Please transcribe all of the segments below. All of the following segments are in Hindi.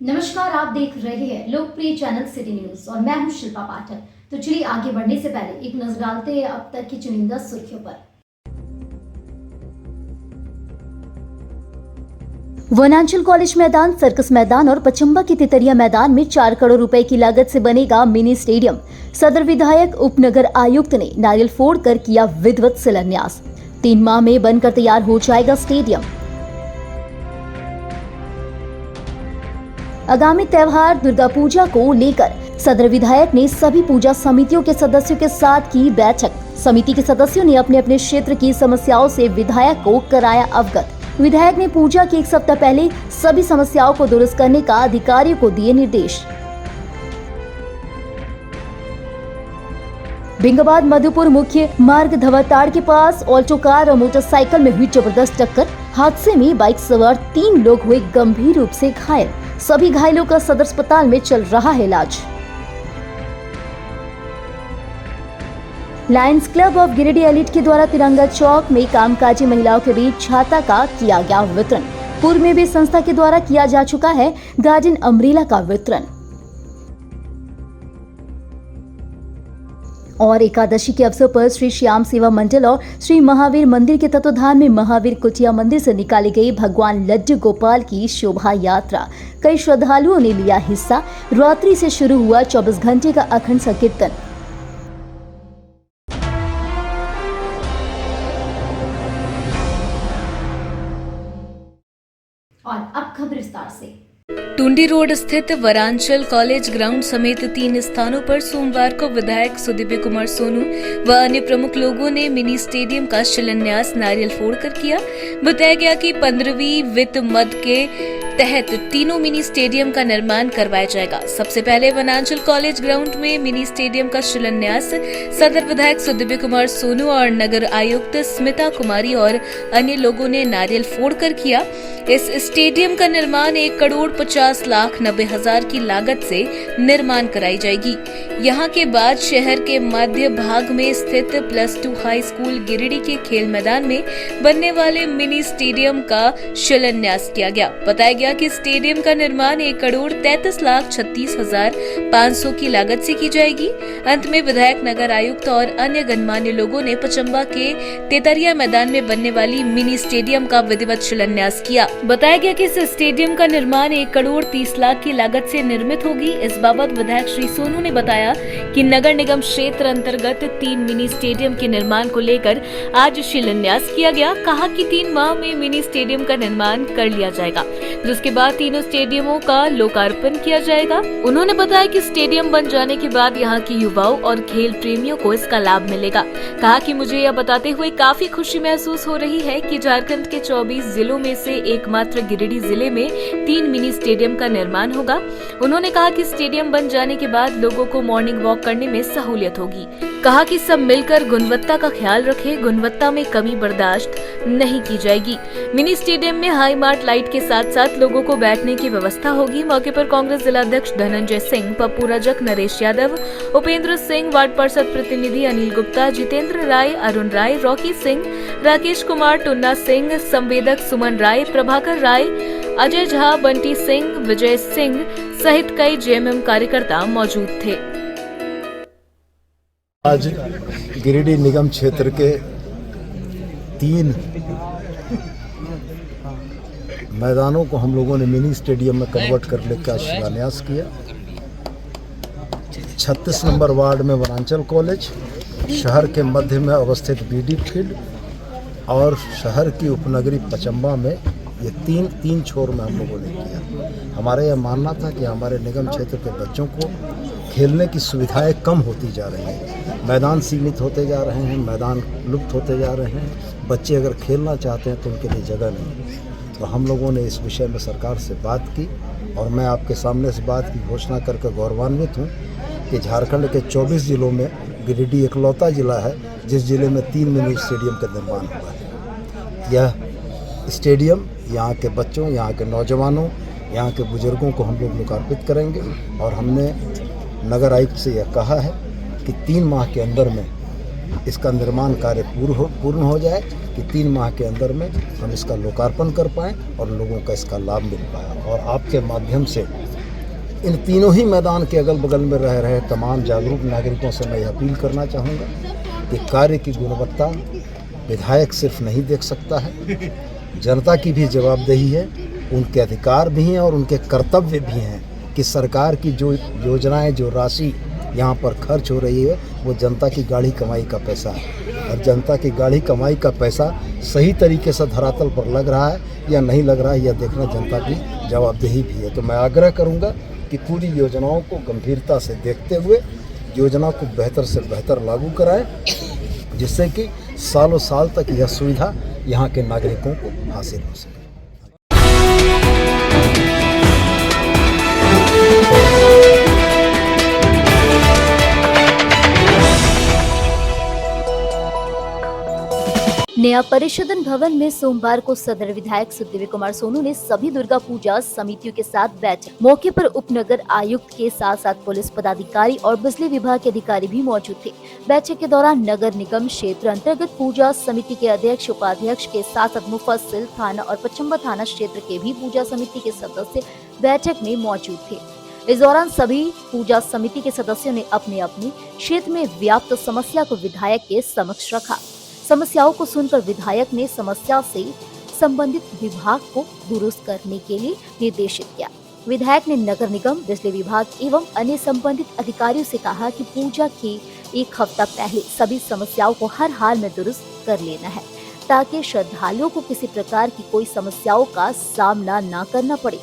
नमस्कार, आप देख रहे हैं लोकप्रिय चैनल सिटी न्यूज और मैं हूं शिल्पा पाठक। तो चलिए आगे बढ़ने से पहले एक नजर डालते हैं अब तक की चुनिंदा सुर्खियों पर। वनांचल कॉलेज मैदान, सर्कस मैदान और पचंबा की तितरिया मैदान में 4 करोड़ रुपए की लागत से बनेगा मिनी स्टेडियम। सदर विधायक उपनगर आयुक्त ने नारियल फोड़कर किया विधिवत शिलान्यास। 3 माह में बनकर तैयार हो जाएगा स्टेडियम। आगामी त्योहार दुर्गा पूजा को लेकर सदर विधायक ने सभी पूजा समितियों के सदस्यों के साथ की बैठक। समिति के सदस्यों ने अपने अपने क्षेत्र की समस्याओं से विधायक को कराया अवगत। विधायक ने पूजा के 1 सप्ताह पहले सभी समस्याओं को दुरुस्त करने का अधिकारियों को दिए निर्देश। भिंगाबाद मधुपुर मुख्य मार्ग धवाताड़ के पास ऑल्टो कार और मोटरसाइकिल में हुई जबरदस्त टक्कर। हादसे में बाइक सवार 3 लोग हुए गंभीर रूप से घायल। सभी घायलों का सदर अस्पताल में चल रहा है इलाज। Lions club of Giridih elite के द्वारा तिरंगा चौक में कामकाजी महिलाओं के बीच छाता का किया गया वितरण। पूर्व में भी संस्था के द्वारा किया जा चुका है गार्डन अम्ब्रेला का वितरण। और एकादशी के अवसर पर श्री श्याम सेवा मंडल और श्री महावीर मंदिर के तत्वाधान में महावीर कुटिया मंदिर से निकाली गई भगवान लड्डू गोपाल की शोभा यात्रा। कई श्रद्धालुओं ने लिया हिस्सा। रात्रि से शुरू हुआ 24 घंटे का अखंड संकीर्तन। और अब खबर विस्तार से। टुंडी रोड स्थित वरांचल कॉलेज ग्राउंड समेत 3 स्थानों पर सोमवार को विधायक सुदीव्य कुमार सोनू व अन्य प्रमुख लोगों ने मिनी स्टेडियम का शिलान्यास नारियल फोड़कर किया। बताया गया कि 15वीं वित्त मद के तहत तीनों मिनी स्टेडियम का निर्माण करवाया जाएगा। सबसे पहले वनांचल कॉलेज ग्राउंड में मिनी स्टेडियम का शिलान्यास सदर विधायक सुदीव्य कुमार सोनू और नगर आयुक्त स्मिता कुमारी और अन्य लोगों ने नारियल फोड़कर किया। इस स्टेडियम का निर्माण 1,50,90,000 की लागत से निर्माण कराई जाएगी। यहाँ के बाद शहर के मध्य भाग में स्थित +2 हाई स्कूल गिरिडीह के खेल मैदान में बनने वाले मिनी स्टेडियम का शिलान्यास किया गया। बताया गया कि स्टेडियम का निर्माण 1,33,36,500 की लागत से की जाएगी। अंत में विधायक, नगर आयुक्त और अन्य गणमान्य लोगों ने पचंबा के तितरिया मैदान में बनने वाली मिनी स्टेडियम का विधिवत शिलान्यास किया। बताया गया कि इस स्टेडियम का निर्माण 1,30,00,000 की लागत से निर्मित होगी। इस बाबत विधायक श्री सोनू ने बताया कि नगर निगम क्षेत्र अंतर्गत 3 मिनी स्टेडियम के निर्माण को लेकर आज शिलान्यास किया गया। कहा कि 3 माह में मिनी स्टेडियम का निर्माण कर लिया जाएगा, जिसके बाद तीनों स्टेडियमों का लोकार्पण किया जाएगा। उन्होंने बताया कि स्टेडियम बन जाने के बाद यहाँ के युवाओं और खेल प्रेमियों को इसका लाभ मिलेगा। कहा कि मुझे यह बताते हुए काफी खुशी महसूस हो रही है कि झारखंड के 24 जिलों में से एकमात्र गिरिडीह जिले में 3 मिनी स्टेडियम का निर्माण होगा। उन्होंने कहा कि स्टेडियम बन जाने के बाद लोगों को मॉर्निंग वॉक करने में सहूलियत होगी। कहा कि सब मिलकर गुणवत्ता का ख्याल रखें, गुणवत्ता में कमी बर्दाश्त नहीं की जाएगी। मिनी स्टेडियम में हाई मार्ट लाइट के साथ साथ लोगों को बैठने की व्यवस्था होगी। मौके पर कांग्रेस जिलाध्यक्ष धनंजय सिंह, पप्पू रजक, नरेश यादव, उपेंद्र सिंह, वार्ड पार्षद प्रतिनिधि अनिल गुप्ता, जितेंद्र राय, अरुण राय, रॉकी सिंह, राकेश कुमार, टुन्ना सिंह, संवेदक सुमन राय, प्रभाकर राय, अजय झा, बंटी सिंह, विजय सिंह सहित कई जेएमएम कार्यकर्ता मौजूद थे। आज गिरिडीह निगम क्षेत्र के 3 मैदानों को हम लोगों ने मिनी स्टेडियम में कन्वर्ट करने का शिलान्यास किया। 36 नंबर वार्ड में वनांचल कॉलेज, शहर के मध्य में अवस्थित बीडी फील्ड और शहर की उपनगरी पचंबा में, ये तीन छोर में हम लोगों ने किया। हमारा यह मानना था कि हमारे निगम क्षेत्र के बच्चों को खेलने की सुविधाएं कम होती जा रही हैं, मैदान सीमित होते जा रहे हैं, मैदान लुप्त होते जा रहे हैं। बच्चे अगर खेलना चाहते हैं तो उनके लिए जगह नहीं। तो हम लोगों ने इस विषय में सरकार से बात की और मैं आपके सामने इस बात की घोषणा करके गौरवान्वित हूँ कि झारखंड के 24 जिलों में गिरिडीह इकलौता जिला है जिस जिले में 3 मिनी स्टेडियम का निर्माण हुआ है। यह स्टेडियम यहाँ के बच्चों, यहाँ के नौजवानों, यहाँ के बुजुर्गों को हम लोग लोकार्पित करेंगे और हमने नगर आयुक्त से यह कहा है कि 3 माह के अंदर में इसका निर्माण कार्य पूर्ण हो जाए कि 3 माह के अंदर में हम इसका लोकार्पण कर पाएँ और लोगों का इसका लाभ मिल पाए। और आपके माध्यम से इन तीनों ही मैदान के अगल बगल में रह रहे तमाम जागरूक नागरिकों से मैं अपील करना चाहूँगा कि कार्य की गुणवत्ता विधायक सिर्फ नहीं देख सकता है, जनता की भी जवाबदेही है, उनके अधिकार भी हैं और उनके कर्तव्य भी हैं कि सरकार की जो योजनाएं, जो राशि यहाँ पर खर्च हो रही है वो जनता की गाढ़ी कमाई का पैसा है और जनता की गाढ़ी कमाई का पैसा सही तरीके से धरातल पर लग रहा है या नहीं लग रहा है, यह देखना जनता की जवाबदेही भी है। तो मैं आग्रह करूँगा कि पूरी योजनाओं को गंभीरता से देखते हुए योजना को बेहतर से बेहतर लागू कराएं, जिससे कि सालों साल तक यह सुविधा यहाँ के नागरिकों को हासिल हो सके। नया परिषदन भवन में सोमवार को सदर विधायक सुदेवी कुमार सोनू ने सभी दुर्गा पूजा समितियों के साथ बैठक। मौके पर उपनगर आयुक्त के साथ साथ पुलिस पदाधिकारी और बिजली विभाग के अधिकारी भी मौजूद थे। बैठक के दौरान नगर निगम क्षेत्र अंतर्गत पूजा समिति के अध्यक्ष, उपाध्यक्ष के साथ साथ मुफस्सिल थाना और पचम्बा थाना क्षेत्र के भी पूजा समिति के सदस्य बैठक में मौजूद थे। इस दौरान सभी पूजा समिति के सदस्यों ने अपने अपने क्षेत्र में व्याप्त समस्या को विधायक के समक्ष रखा। समस्याओं को सुनकर विधायक ने समस्या से संबंधित विभाग को दुरुस्त करने के लिए निर्देशित किया। विधायक ने नगर निगम, बिजली विभाग एवं अन्य संबंधित अधिकारियों से कहा कि पूजा के एक हफ्ता पहले सभी समस्याओं को हर हाल में दुरुस्त कर लेना है, ताकि श्रद्धालुओं को किसी प्रकार की कोई समस्याओं का सामना न करना पड़े।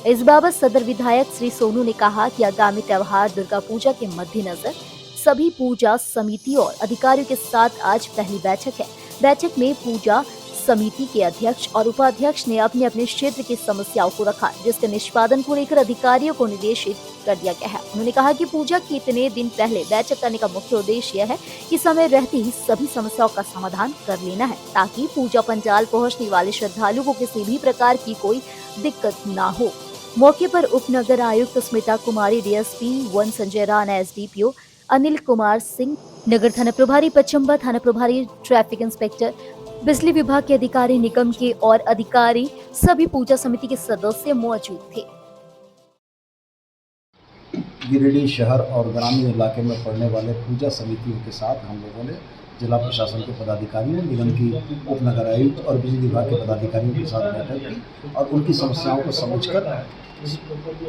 इस बाबत सदर विधायक श्री सोनू ने कहा कि आगामी त्योहार दुर्गा पूजा के मद्देनजर सभी पूजा समिति और अधिकारियों के साथ आज पहली बैठक है। बैठक में पूजा समिति के अध्यक्ष और उपाध्यक्ष ने अपने अपने क्षेत्र की समस्याओं को रखा, जिसके निष्पादन को लेकर अधिकारियों को निर्देशित कर दिया गया है। उन्होंने कहा कि पूजा के इतने दिन पहले बैठक करने का मुख्य उद्देश्य यह है कि समय रहते ही सभी समस्याओं का समाधान कर लेना है, ताकि पूजा पंडाल पहुँचने वाले श्रद्धालुओं को किसी भी प्रकार की कोई दिक्कत न हो। मौके पर उपनगर आयुक्त स्मिता कुमारी, डीएसपी 1 संजय राणा, एसडीपीओ अनिल कुमार सिंह, नगर थाना प्रभारी पचम्बा, थाना प्रभारी ट्रैफिक इंस्पेक्टर, बिजली विभाग के अधिकारी, निगम के और अधिकारी, सभी पूजा समिति के सदस्य मौजूद थे। गिरिडीह शहर और ग्रामीण इलाके में पड़ने वाले पूजा समितियों के साथ हम लोगों ने जिला प्रशासन के पदाधिकारियों, निगम की उपनगर आयुक्त और बिजली विभाग के पदाधिकारियों के साथ बैठक की और उनकी समस्याओं को समझकर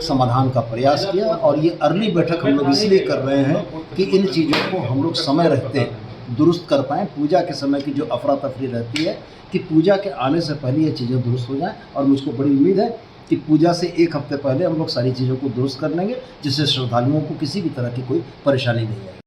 समाधान का प्रयास किया। और ये अर्ली बैठक हम लोग इसलिए कर रहे हैं कि इन चीज़ों को हम लोग समय रहते दुरुस्त कर पाएँ। पूजा के समय की जो अफरा तफरी रहती है कि पूजा के आने से पहले ये चीज़ें दुरुस्त हो जाएं, और मुझको बड़ी उम्मीद है कि पूजा से एक हफ्ते पहले हम लोग सारी चीज़ों को दुरुस्त कर लेंगे, जिससे श्रद्धालुओं को किसी भी तरह की कोई परेशानी नहीं आएगी।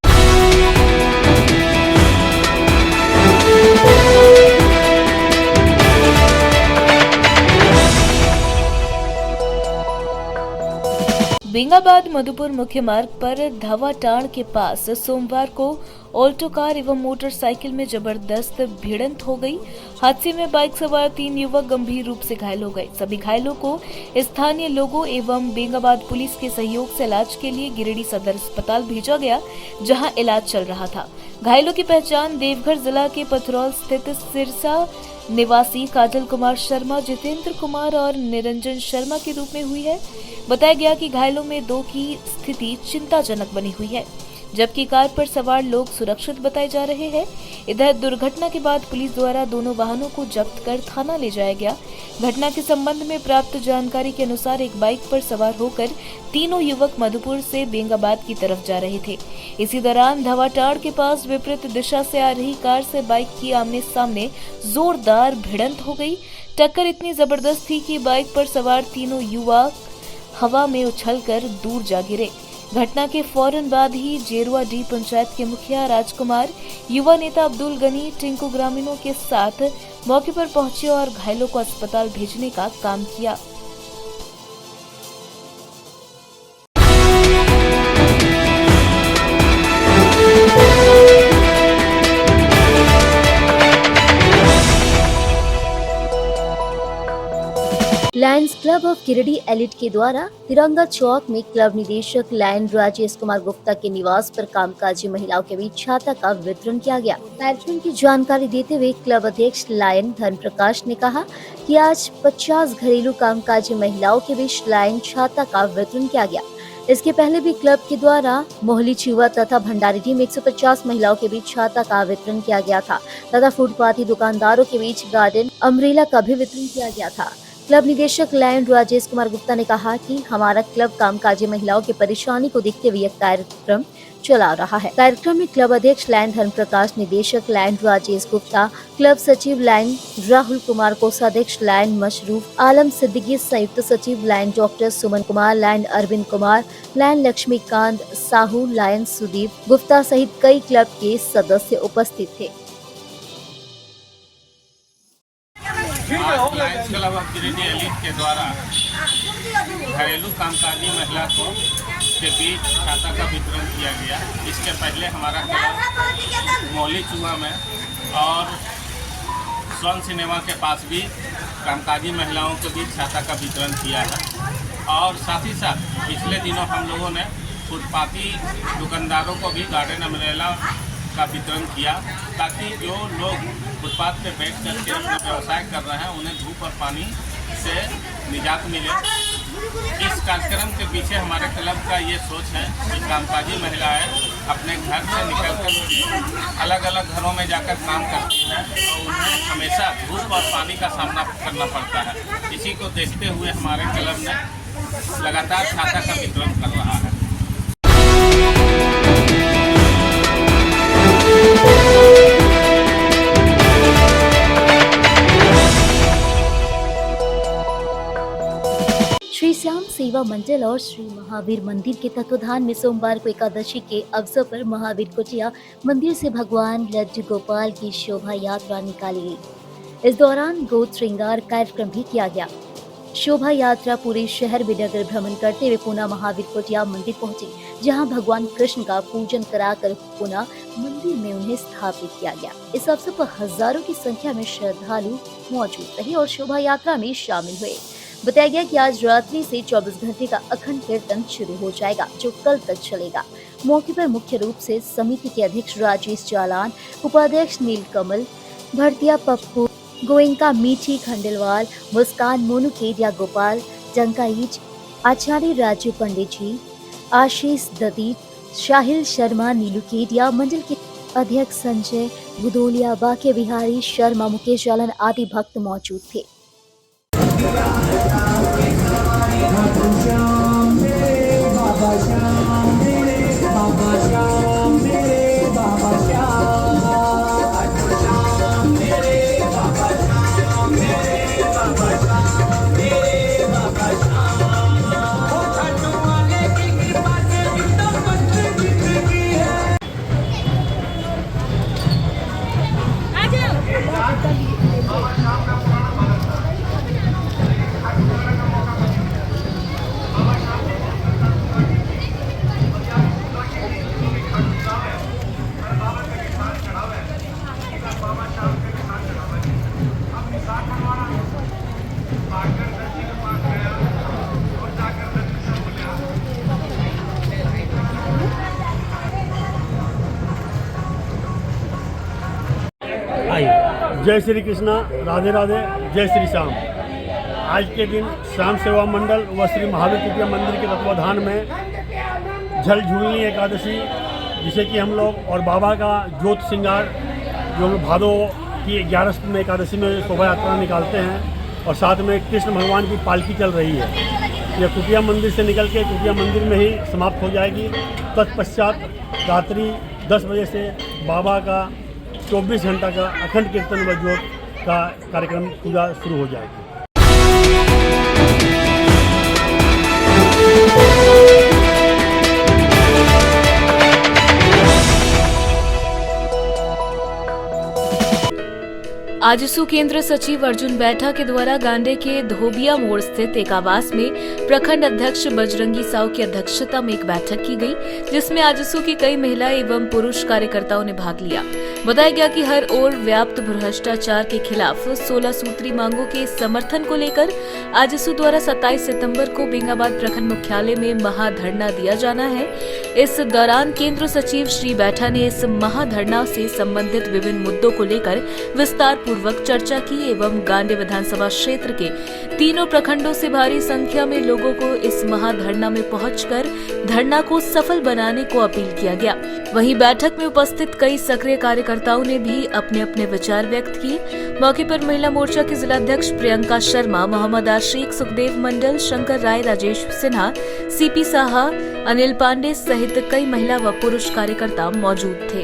बेंगाबाद मधुपुर मुख्य मार्ग पर धवाटाण के पास सोमवार को ऑल्टो कार एवं मोटरसाइकिल में जबरदस्त भिड़ंत हो गई। हादसे में बाइक सवार 3 युवक गंभीर रूप से घायल हो गए। सभी घायलों को स्थानीय लोगों एवं बेंगाबाद पुलिस के सहयोग से इलाज के लिए गिरिडीह सदर अस्पताल भेजा गया, जहां इलाज चल रहा था। घायलों की पहचान देवघर जिला के पथरौल स्थित सिरसा निवासी काजल कुमार शर्मा, जितेंद्र कुमार और निरंजन शर्मा के रूप में हुई है। बताया गया कि घायलों में 2 की स्थिति चिंताजनक बनी हुई है, जबकि कार पर सवार लोग सुरक्षित बताए जा रहे हैं। इधर दुर्घटना के बाद पुलिस द्वारा दोनों वाहनों को जब्त कर थाना ले जाया गया। घटना के संबंध में प्राप्त जानकारी के अनुसार एक बाइक पर सवार होकर तीनों युवक मधुपुर से बेंगाबाद की तरफ जा रहे थे। इसी दौरान धवाटाड़ के पास विपरीत दिशा से आ रही कार से बाइक की आमने सामने जोरदार भिड़ंत हो गई। टक्कर इतनी जबरदस्त थी कि बाइक पर सवार तीनों युवक हवा में उछलकर दूर जा गिरे। घटना के फौरन बाद ही जेरुआ डी पंचायत के मुखिया राजकुमार, युवा नेता अब्दुल गनी, टिंकू ग्रामीणों के साथ मौके पर पहुंचे और घायलों को अस्पताल भेजने का काम किया। Lions club of Giridih elite के द्वारा तिरंगा चौक में क्लब निदेशक लायन राजेश कुमार गुप्ता के निवास पर कामकाजी महिलाओं के बीच छाता का वितरण किया गया। कार्यक्रम की जानकारी देते हुए क्लब अध्यक्ष लायन धर्म प्रकाश ने कहा कि आज 50 घरेलू कामकाजी महिलाओं के बीच लायन छाता का वितरण किया गया। इसके पहले भी क्लब के द्वारा मोहली छुआ तथा भंडारी टीम 150 महिलाओं के बीच छाता का वितरण किया गया था तथा फुटपाथी दुकानदारों के बीच गार्डन अम्ब्रेला का भी वितरण किया गया था। क्लब निदेशक लायन राजेश कुमार गुप्ता ने कहा कि हमारा क्लब कामकाजी महिलाओं की परेशानी को देखते हुए यह कार्यक्रम चला रहा है। कार्यक्रम में क्लब अध्यक्ष लायन धर्म प्रकाश, निदेशक लायन राजेश गुप्ता, क्लब सचिव लायन राहुल कुमार, कोषाध्यक्ष लायन मशरूफ आलम सिद्दीकी, संयुक्त सचिव Lion doctor Suman Kumar, Lion Arvind Kumar, Lion Laxmikant Sahu, Lion Sudeep Gupta सहित कई क्लब के सदस्य उपस्थित थे। आज Lions club of Giridih elite के द्वारा घरेलू कामकाजी महिला को के बीच छाता का वितरण किया गया। इसके पहले हमारा क्लब मोहली चूहा में और स्वर्ण सिनेमा के पास भी कामकाजी महिलाओं के बीच छाता का वितरण किया है और साथ ही साथ पिछले दिनों हम लोगों ने फुटपाथी दुकानदारों को भी गार्डन अम्ब्रेला का वितरण किया ताकि जो लोग फुटपाथ पे बैठ करके अपना व्यवसाय कर रहे हैं उन्हें धूप और पानी से निजात मिले। इस कार्यक्रम के पीछे हमारे क्लब का ये सोच है कि कामकाजी महिलाएं अपने घर से निकलकर अलग अलग घरों में जाकर काम करती हैं और उन्हें हमेशा धूप और पानी का सामना करना पड़ता है। इसी को देखते हुए हमारे क्लब ने लगातार छाता का वितरण कर रहा है। श्री श्याम सेवा मंडल और श्री महावीर मंदिर के तत्वाधान में सोमवार को एकादशी के अवसर पर महावीर कुटिया मंदिर से भगवान लड्डू गोपाल की शोभा यात्रा निकाली गई। इस दौरान गोद श्रृंगार कार्यक्रम भी किया गया। शोभा यात्रा पूरे शहर में नगर भ्रमण करते हुए पुनः महावीर कुटिया मंदिर पहुंची, जहां भगवान कृष्ण का पूजन कराकर पुनः मंदिर में उन्हें स्थापित किया गया। इस अवसर पर हजारों की संख्या में श्रद्धालु मौजूद रहे और शोभा यात्रा में शामिल हुए। बताया गया कि आज रात्रि से 24 घंटे का अखंड कीर्तन शुरू हो जाएगा, जो कल तक चलेगा। मौके पर मुख्य रूप से समिति के अध्यक्ष राजेश जालान, उपाध्यक्ष नीलकमल भरतिया, पप्पू गोयंका, मीठी खंडेलवाल, मुस्कान, मोनू केडिया, गोपाल जंकाईच, आचार्य राजू पंडित जी, आशीष दत्ती, शाहिल शर्मा, नीलू केडिया, मंडल के अध्यक्ष संजय भुदोलिया, बाके बिहारी शर्मा, मुकेश जालन आदि भक्त मौजूद थे। जय श्री कृष्णा, राधे राधे, जय श्री श्याम। आज के दिन श्याम सेवा मंडल व श्री महावीर कुटिया मंदिर के तत्वाधान में झल झूलनी एकादशी, जिसे कि हम लोग और बाबा का ज्योत श्रृंगार जो हम लोग भादो की 11 एकादशी में शोभा यात्रा निकालते हैं और साथ में कृष्ण भगवान की पालकी चल रही है। यह कुटिया मंदिर से निकल के कुटिया मंदिर में ही समाप्त हो जाएगी। तत्पश्चात रात्रि 10 बजे से बाबा का 24 घंटा का अखंड कीर्तन व ज्योत का कार्यक्रम पूजा शुरू हो जाएगी। आजसू केंद्र सचिव अर्जुन बैठा के द्वारा गांडे के धोबिया मोड़ स्थित एक आवास में प्रखंड अध्यक्ष बजरंगी साव की अध्यक्षता में एक बैठक की गई, जिसमें आजसू की कई महिला एवं पुरुष कार्यकर्ताओं ने भाग लिया। बताया गया कि हर ओर व्याप्त भ्रष्टाचार के खिलाफ 16 सूत्री मांगों के समर्थन को लेकर आजसू द्वारा 27 सितंबर को बेंगाबाद प्रखंड मुख्यालय में महाधरना दिया जाना है। इस दौरान केंद्र सचिव श्री बैठा ने इस महाधरना से संबंधित विभिन्न मुद्दों को लेकर विस्तार पूर्वक चर्चा की एवं गांधी विधानसभा क्षेत्र के तीनों प्रखंडों से भारी संख्या में लोगों को इस महाधरना में पहुंचकर धरना को सफल बनाने को अपील किया गया। वहीं बैठक में उपस्थित कई सक्रिय कार्यकर्ताओं ने भी अपने अपने विचार व्यक्त किए। मौके पर महिला मोर्चा की जिलाध्यक्ष प्रियंका शर्मा, मोहम्मद आशिक, सुखदेव मंडल, शंकर राय, राजेश सिन्हा, सीपी साहा, अनिल पांडे सहित कई महिला व पुरुष कार्यकर्ता मौजूद थे।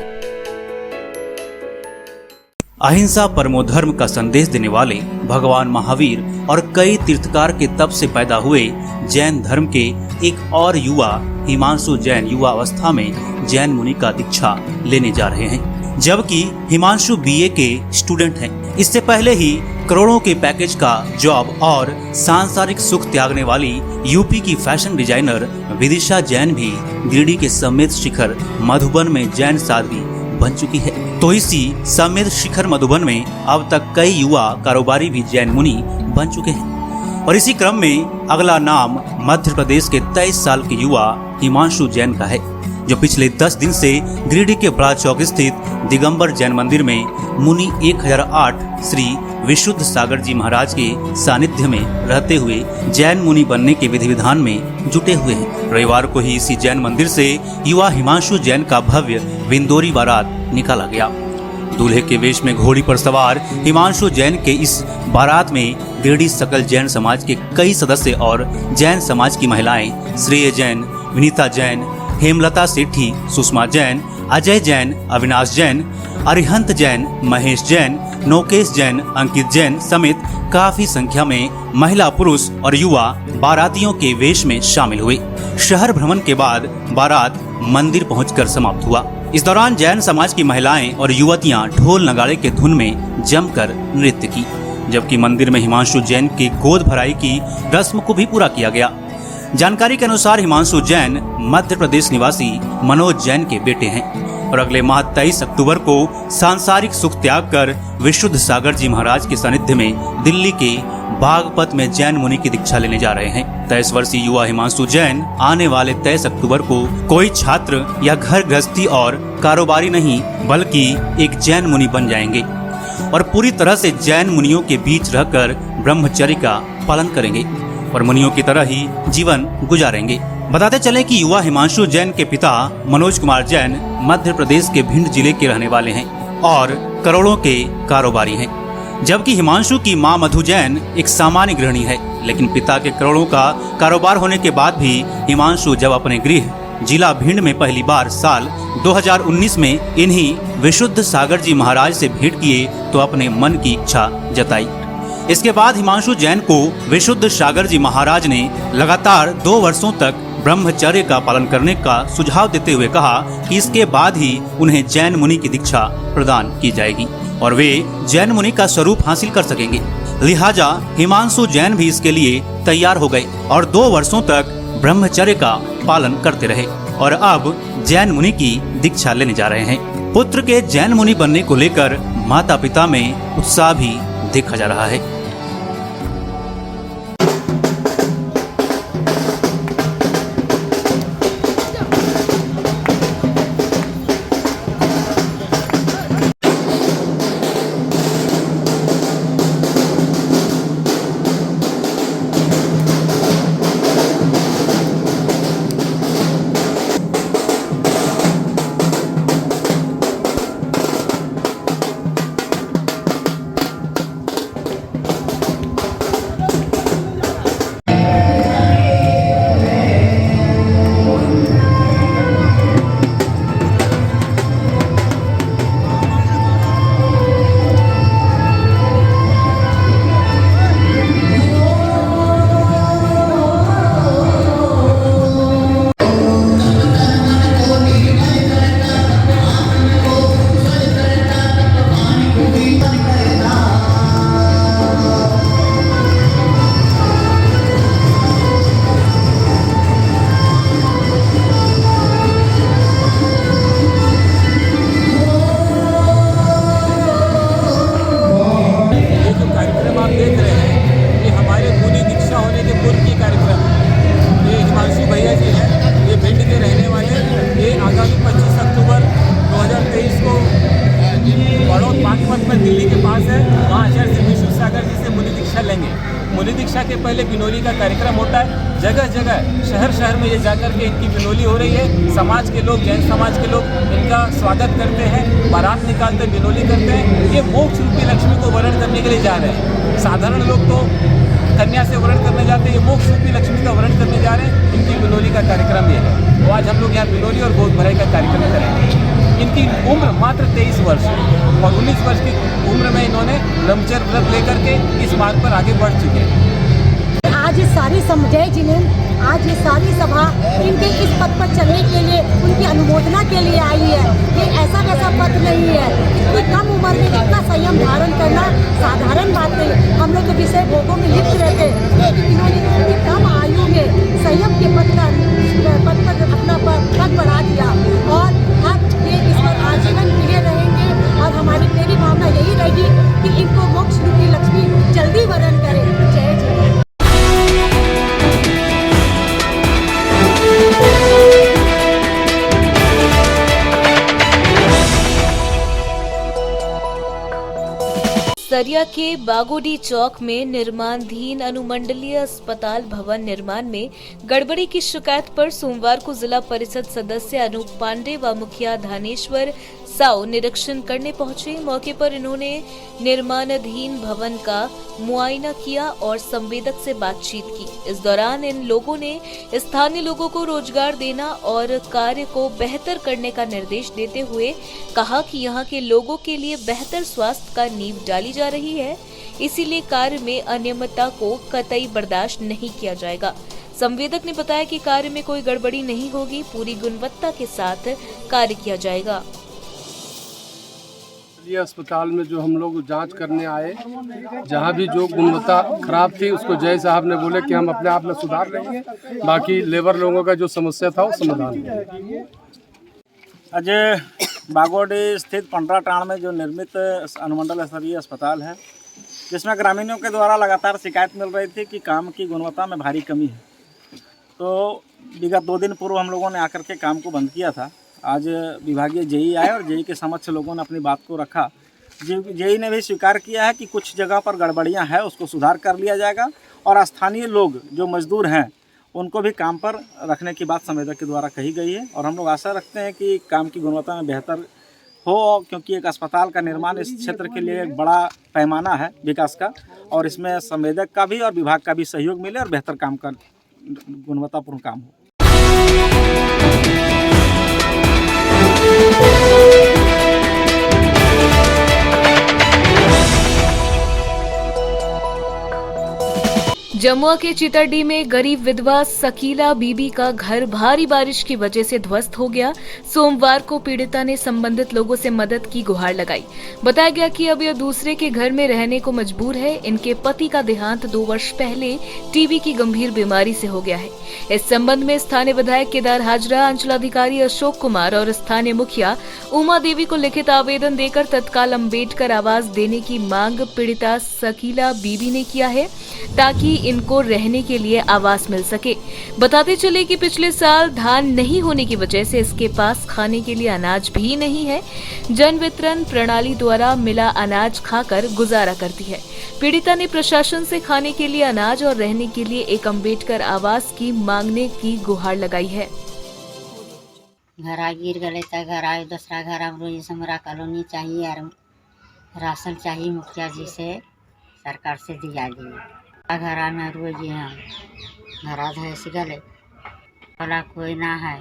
अहिंसा परमो धर्म का संदेश देने वाले भगवान महावीर और कई तीर्थकार के तप से पैदा हुए जैन धर्म के एक और युवा हिमांशु जैन युवा अवस्था में जैन मुनि का दीक्षा लेने जा रहे हैं, जबकि हिमांशु बीए के स्टूडेंट हैं। इससे पहले ही करोड़ों के पैकेज का जॉब और सांसारिक सुख त्यागने वाली यूपी की फैशन डिजाइनर विदिशा जैन भी गिरिडीह के समेत शिखर मधुबन में जैन साध्वी बन चुकी है। तो इसी समेत शिखर मधुबन में अब तक कई युवा कारोबारी भी जैन मुनि बन चुके हैं। और इसी क्रम में अगला नाम मध्य प्रदेश के 23 साल के युवा हिमांशु जैन का है, जो पिछले 10 दिन से गिरिडीह के बड़ा चौक स्थित दिगंबर जैन मंदिर में मुनि 1008 श्री विशुद्ध सागर जी महाराज के सानिध्य में रहते हुए जैन मुनि बनने के विधि विधान में जुटे हुए हैं। रविवार को ही इसी जैन मंदिर से युवा हिमांशु जैन का भव्य विंदोरी बारात निकाला गया। दूल्हे के वेश में घोड़ी पर सवार हिमांशु जैन के इस बारात में गिरिडीह सकल जैन समाज के कई सदस्य और जैन समाज की महिलाएं श्रेय जैन, विनीता जैन, हेमलता सेठी, सुषमा जैन, अजय जैन, अविनाश जैन, अरिहंत जैन, महेश जैन, नोकेश जैन, अंकित जैन समेत काफी संख्या में महिला, पुरुष और युवा बारातियों के वेश में शामिल हुए। शहर भ्रमण के बाद बारात मंदिर पहुंचकर समाप्त हुआ। इस दौरान जैन समाज की महिलाएं और युवतियां ढोल नगाड़े के धुन में जमकर नृत्य की, जबकि मंदिर में हिमांशु जैन की गोद भराई की रस्म को भी पूरा किया गया। जानकारी के अनुसार हिमांशु जैन मध्य प्रदेश निवासी मनोज जैन के बेटे हैं और अगले माह 23 अक्टूबर को सांसारिक सुख त्याग कर विशुद्ध सागर जी महाराज के सानिध्य में दिल्ली के बागपत में जैन मुनि की दीक्षा लेने जा रहे हैं। 23 वर्षीय युवा हिमांशु जैन आने वाले 23 अक्टूबर को कोई छात्र या घर गृहस्थी और कारोबारी नहीं बल्कि एक जैन मुनि बन जाएंगे और पूरी तरह से जैन मुनियों के बीच रहकर ब्रह्मचर्य का पालन करेंगे और मुनियों की तरह ही जीवन गुजारेंगे। बताते चले कि युवा हिमांशु जैन के पिता मनोज कुमार जैन मध्य प्रदेश के भिंड जिले के रहने वाले हैं और करोड़ों के कारोबारी हैं, जबकि हिमांशु की मां मधु जैन एक सामान्य गृहिणी है। लेकिन पिता के करोड़ों का कारोबार होने के बाद भी हिमांशु जब अपने गृह जिला भिंड में पहली बार साल 2019 में इन्हीं विशुद्ध सागर जी महाराज से भेंट किए तो अपने मन की इच्छा जताई। इसके बाद हिमांशु जैन को विशुद्ध सागर जी महाराज ने लगातार 2 वर्षों तक ब्रह्मचर्य का पालन करने का सुझाव देते हुए कहा कि इसके बाद ही उन्हें जैन मुनि की दीक्षा प्रदान की जाएगी और वे जैन मुनि का स्वरूप हासिल कर सकेंगे। लिहाजा हिमांशु जैन भी इसके लिए तैयार हो गए और 2 वर्षों तक ब्रह्मचर्य का पालन करते रहे और अब जैन मुनि की दीक्षा लेने जा रहे हैं। पुत्र के जैन मुनि बनने को लेकर माता पिता में उत्साह भी देखा जा रहा है। मूली दीक्षा के पहले बिनोली का कार्यक्रम होता है। जगह जगह शहर शहर में ये जाकर के इनकी बिनोली हो रही है। समाज के लोग, जैन समाज के लोग इनका स्वागत करते हैं, बारात निकालते, बिनोली करते हैं। ये मोक्ष रूपी लक्ष्मी को वरण करने के लिए जा रहे हैं। साधारण लोग तो कन्या से वरण करने जाते हैं, ये मोक्ष रूपी लक्ष्मी का वरण करने जा रहे हैं। इनकी बिनोली का कार्यक्रम ये है। तो आज हम लोग यहाँ बिनोली और गोद भराई का कार्यक्रम करेंगे। इनकी उम्र मात्र 23 वर्ष है और 19 वर्ष की उम्र में इन्होंने ब्रह्मचर्य व्रत लेकर के इस मार्ग पर आगे बढ़ चुके हैं। आज ये सारी जय जिनेन, आज ये सारी सभा इनके इस पद पर चलने के लिए, उनकी अनुमोदना के लिए आई है। ये ऐसा वैसा पद नहीं है। इतनी कम उम्र में इतना संयम धारण करना साधारण बात नहीं। हम लोग तो विषय भोगों में लिप्त रहते हैं, इन्होंने इतनी कम आयु में संयम के पद पर अपना पद बढ़ा दिया और अब ये इस पर आजीवन प्रिय रहेंगे। और हमारी मेरी भावना यही रहेगी कि इनको मोक्ष रूपी लक्ष्मी जल्दी वरण करे। जय जय। सरिया के बागोडी चौक में निर्माणाधीन अनुमंडलीय अस्पताल भवन निर्माण में गड़बड़ी की शिकायत पर सोमवार को जिला परिषद सदस्य अनूप पांडे व मुखिया धानेश्वर साव निरीक्षण करने पहुंचे। मौके पर इन्होंने निर्माणाधीन भवन का मुआयना किया और संवेदक से बातचीत की। इस दौरान इन लोगों ने स्थानीय लोगों को रोजगार देना और कार्य को बेहतर करने का निर्देश देते हुए कहा कि यहां के लोगों के लिए बेहतर स्वास्थ्य का नींव डाली जा रही है, इसीलिए कार्य में अनियमितता को कतई बर्दाश्त नहीं किया जाएगा। संवेदक ने बताया कि कार्य में कोई गड़बड़ी नहीं होगी, पूरी गुणवत्ता के साथ कार्य किया जाएगा। ये अस्पताल में जो हम लोग जांच करने आए, जहां भी जो गुणवत्ता खराब थी उसको जय साहब ने बोले कि हम अपने आप में सुधार लेंगे, बाकी लेबर लोगों का जो समस्या था वो समाधान होगा। आज बागोडी स्थित पंडराटाण में जो निर्मित अनुमंडल स्तरीय अस्पताल है, जिसमें ग्रामीणों के द्वारा लगातार शिकायत मिल रही थी कि काम की गुणवत्ता में भारी कमी है, तो विगत 2 दिन पूर्व हम लोगों ने आकर के काम को बंद किया था। आज विभागीय जेई आए और जेई के समक्ष लोगों ने अपनी बात को रखा। जेई ने भी स्वीकार किया है कि कुछ जगह पर गड़बड़ियां हैं, उसको सुधार कर लिया जाएगा और स्थानीय लोग जो मजदूर हैं उनको भी काम पर रखने की बात संवेदक के द्वारा कही गई है। और हम लोग आशा रखते हैं कि काम की गुणवत्ता में बेहतर हो, क्योंकि एक अस्पताल का निर्माण इस क्षेत्र के लिए एक बड़ा पैमाना है विकास का, और इसमें संवेदक का भी और विभाग का भी सहयोग मिले और बेहतर काम का गुणवत्तापूर्ण काम हो। जमुआ के चितरडी में गरीब विधवा सकीला बीबी का घर भारी बारिश की वजह से ध्वस्त हो गया। सोमवार को पीड़िता ने संबंधित लोगों से मदद की गुहार लगाई। बताया गया कि अब यह दूसरे के घर में रहने को मजबूर है। इनके पति का देहांत 2 वर्ष पहले टीबी की गंभीर बीमारी से हो गया है। इस संबंध में स्थानीय विधायक केदार हाजरा, अंचलाधिकारी अशोक कुमार और स्थानीय मुखिया उमा देवी को लिखित आवेदन देकर तत्काल अम्बेडकर आवास देने की मांग पीड़िता सकीला बीबी ने किया है, ताकि इनको रहने के लिए आवास मिल सके। बताते चले कि पिछले साल धान नहीं होने की वजह से इसके पास खाने के लिए अनाज भी नहीं है। जन वितरण प्रणाली द्वारा मिला अनाज खाकर गुजारा करती है। पीड़िता ने प्रशासन से खाने के लिए अनाज और रहने के लिए एक अम्बेडकर आवास की मांगने की गुहार लगाई है। घर गिर गए तो घर आए, दूसरा घर हम रोज हमरा कॉलोनी चाहिए और राशन चाहिए, मुखिया जी से सरकार से दिया दिए। घर आना रोज हम घर आधा ऐसे गले भला कोई ना है।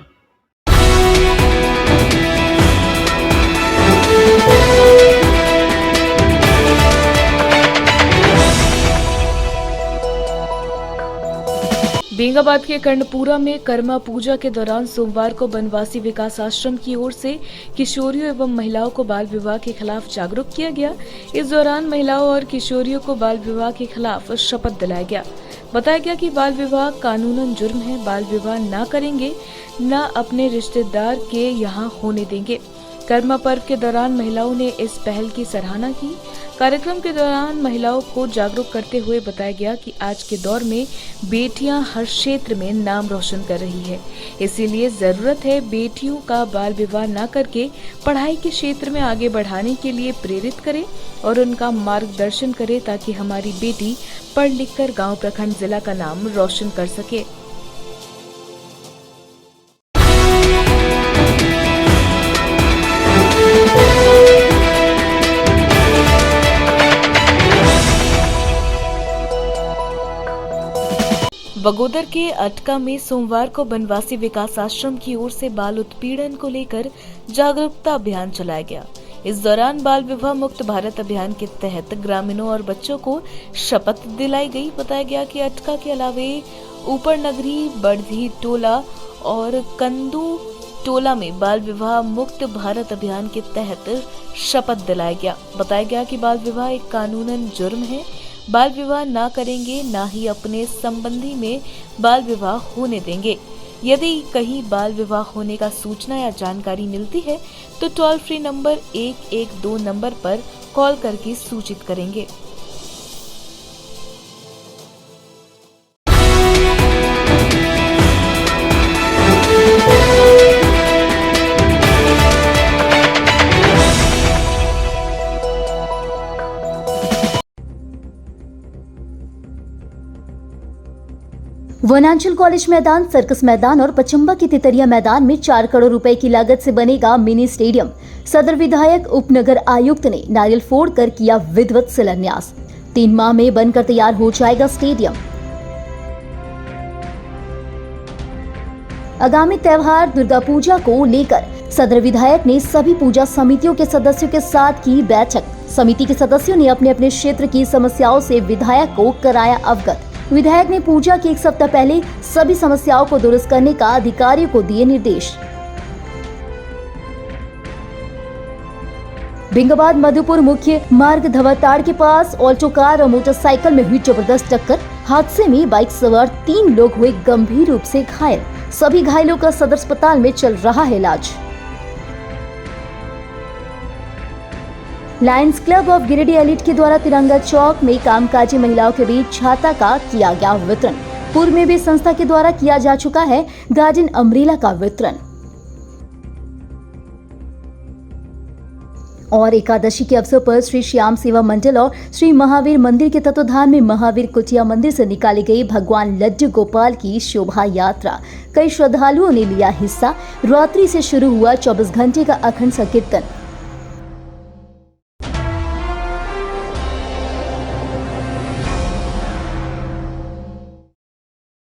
बेंगाबाद के कर्णपुरा में कर्मा पूजा के दौरान सोमवार को बनवासी विकास आश्रम की ओर से किशोरियों एवं महिलाओं को बाल विवाह के खिलाफ जागरूक किया गया। इस दौरान महिलाओं और किशोरियों को बाल विवाह के खिलाफ शपथ दिलाया गया। बताया गया कि बाल विवाह कानूनन जुर्म है, बाल विवाह न करेंगे, न अपने रिश्तेदार के यहाँ होने देंगे। कर्मा पर्व के दौरान महिलाओं ने इस पहल की सराहना की। कार्यक्रम के दौरान महिलाओं को जागरूक करते हुए बताया गया कि आज के दौर में बेटियां हर क्षेत्र में नाम रोशन कर रही है, इसीलिए जरूरत है बेटियों का बाल विवाह न करके पढ़ाई के क्षेत्र में आगे बढ़ाने के लिए प्रेरित करें और उनका मार्गदर्शन करें ताकि हमारी बेटी पढ़ लिख कर गाँव, प्रखंड, जिला का नाम रोशन कर सके। बगोदर के अटका में सोमवार को बनवासी विकास आश्रम की ओर से बाल उत्पीड़न को लेकर जागरूकता अभियान चलाया गया। इस दौरान बाल विवाह मुक्त भारत अभियान के तहत ग्रामीणों और बच्चों को शपथ दिलाई गई। बताया गया कि अटका के अलावे ऊपर नगरी, बड़धी टोला और कंदू टोला में बाल विवाह मुक्त भारत अभियान के तहत शपथ दिलाया गया। बताया गया कि बाल विवाह एक कानूनन जुर्म है, बाल विवाह ना करेंगे, ना ही अपने संबंधी में बाल विवाह होने देंगे। यदि कहीं बाल विवाह होने का सूचना या जानकारी मिलती है तो टोल फ्री नंबर 112 नंबर पर कॉल करके सूचित करेंगे। वनांचल कॉलेज मैदान, सर्कस मैदान और पचम्बा के तितरिया मैदान में 4 करोड़ रुपए की लागत से बनेगा मिनी स्टेडियम। सदर विधायक उपनगर आयुक्त ने नारियल फोड़कर किया विधिवत शिलान्यास। 3 माह में बनकर तैयार हो जाएगा स्टेडियम। आगामी त्योहार दुर्गा पूजा को लेकर सदर विधायक ने सभी पूजा समितियों के सदस्यों के साथ की बैठक। समिति के सदस्यों ने अपने अपने क्षेत्र की समस्याओं से विधायक को कराया अवगत। विधायक ने पूजा के 1 सप्ताह पहले सभी समस्याओं को दुरुस्त करने का अधिकारियों को दिए निर्देश। भिंगाबाद मधुपुर मुख्य मार्ग धवाताड़ के पास ऑल्टो कार और मोटरसाइकिल में हुई जबरदस्त टक्कर। हादसे में बाइक सवार 3 लोग हुए गंभीर रूप से घायल। सभी घायलों का सदर अस्पताल में चल रहा है इलाज। Lions club of Giridih elite के द्वारा तिरंगा चौक में कामकाजी महिलाओं के बीच छाता का किया गया वितरण। पूर्व में भी संस्था के द्वारा किया जा चुका है गार्डन अम्ब्रेला का वितरण। और एकादशी के अवसर पर श्री श्याम सेवा मंडल और श्री महावीर मंदिर के तत्वाधान में महावीर कुटिया मंदिर से निकाली गई भगवान लड्डू गोपाल की शोभा यात्रा। कई श्रद्धालुओं ने लिया हिस्सा। रात्रि से शुरू हुआ 24 घंटे का अखंड संकीर्तन।